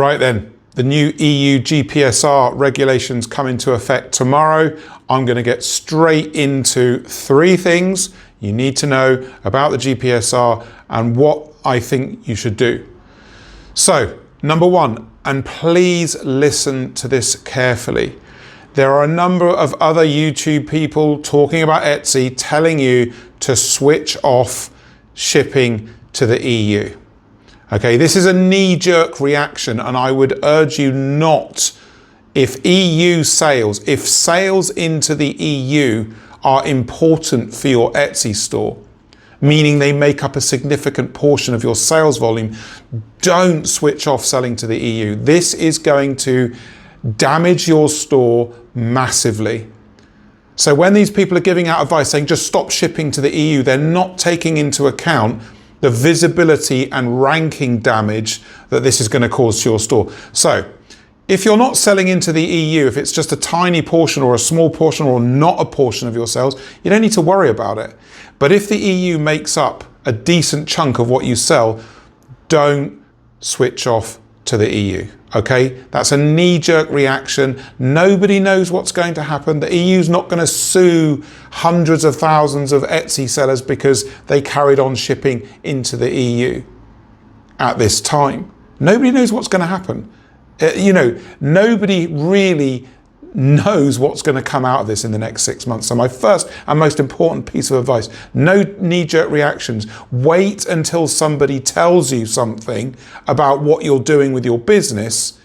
Right then, the new EU GPSR regulations come into effect tomorrow. I'm going to get straight into 3 things you need to know about the GPSR and what I think you should do. So, number 1, and please listen to this carefully. There are a number of other YouTube people talking about Etsy telling you to switch off shipping to the EU. Okay, this is a knee-jerk reaction, and I would urge you not. If sales into the EU are important for your Etsy store, meaning they make up a significant portion of your sales volume, don't switch off selling to the EU. This is going to damage your store massively. So when these people are giving out advice saying just stop shipping to the EU, they're not taking into account the visibility and ranking damage that this is going to cause to your store. So if you're not selling into the EU, if it's just a tiny portion or a small portion or not a portion of your sales, you don't need to worry about it. But if the EU makes up a decent chunk of what you sell, don't switch off to the EU. Okay, that's a knee-jerk reaction. Nobody knows what's going to happen. The EU's not going to sue hundreds of thousands of Etsy sellers because they carried on shipping into the EU at this time. Nobody knows what's going to happen. Nobody really knows what's going to come out of this in the next 6 months. So my first and most important piece of advice, no knee-jerk reactions. Wait until somebody tells you something about what you're doing with your business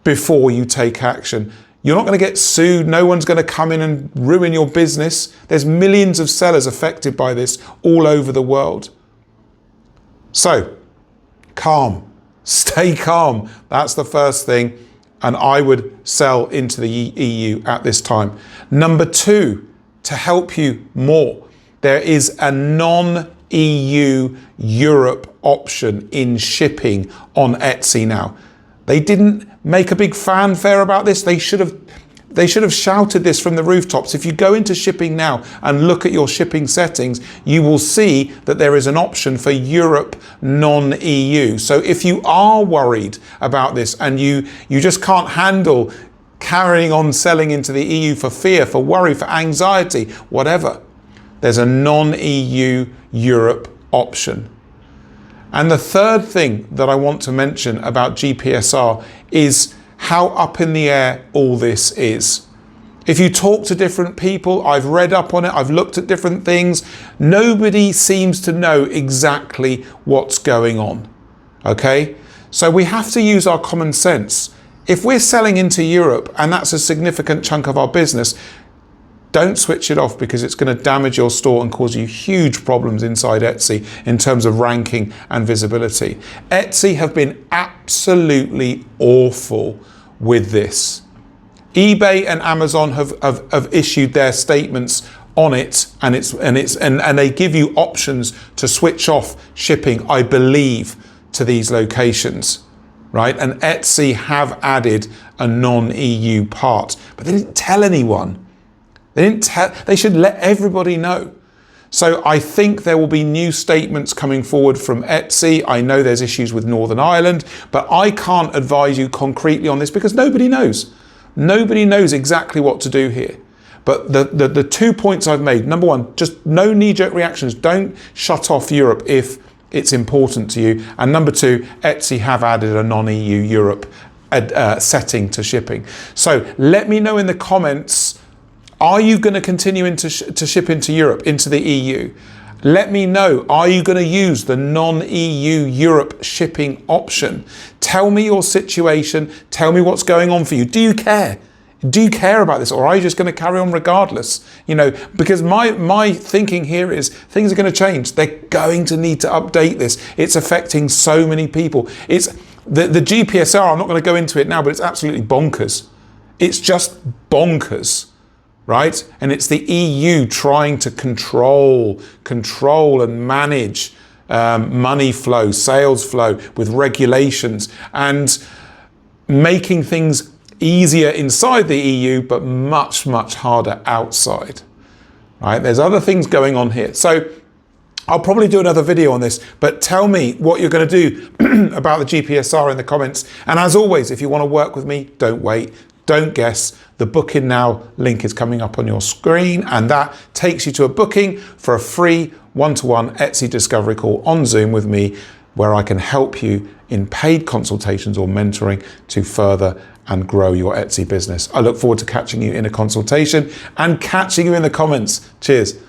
before you take action. You're not going to get sued. No one's going to come in and ruin your business. There's millions of sellers affected by this all over the world. So, calm. Stay calm. That's the first thing. And I would sell into the EU at this time. Number 2, to help you more, there is a non-EU Europe option in shipping on Etsy now. They didn't make a big fanfare about this. They should have shouted this from the rooftops. If you go into shipping now and look at your shipping settings, you will see that there is an option for Europe non-EU. So if you are worried about this and you just can't handle carrying on selling into the EU for fear, for worry, for anxiety, whatever, there's a non-EU Europe option. And the third thing that I want to mention about GPSR is how up in the air all this is. If you talk to different people, I've read up on it, I've looked at different things, nobody seems to know exactly what's going on. Okay? So we have to use our common sense. If we're selling into Europe and that's a significant chunk of our business, don't switch it off because it's going to damage your store and cause you huge problems inside Etsy in terms of ranking and visibility. Etsy have been absolutely awful with this. eBay and Amazon have issued their statements on it, and they give you options to switch off shipping, I believe, to these locations. Right? And Etsy have added a non-EU part, but they didn't tell anyone. They should let everybody know. So I think there will be new statements coming forward from Etsy. I know there's issues with Northern Ireland, but I can't advise you concretely on this because nobody knows. Nobody knows exactly what to do here. But the 2 points I've made, number 1, just no knee-jerk reactions. Don't shut off Europe if it's important to you. And number 2, Etsy have added a non-EU Europe setting to shipping. So let me know in the comments, are you going to continue to ship into Europe, into the EU? Let me know, are you going to use the non-EU Europe shipping option? Tell me your situation. Tell me what's going on for you. Do you care? Do you care about this, or are you just going to carry on regardless? Because my thinking here is things are going to change. They're going to need to update this. It's affecting so many people. It's the GPSR, I'm not going to go into it now, but it's absolutely bonkers. It's just bonkers. Right? And it's the EU trying to control and manage money flow, sales flow with regulations and making things easier inside the EU, but much, much harder outside. Right? There's other things going on here. So I'll probably do another video on this, but tell me what you're going to do about the GPSR in the comments. And as always, if you want to work with me, don't wait, don't guess. The booking now link is coming up on your screen, and that takes you to a booking for a free one-to-one Etsy discovery call on Zoom with me, where I can help you in paid consultations or mentoring to further and grow your Etsy business. I look forward to catching you in a consultation and catching you in the comments. Cheers.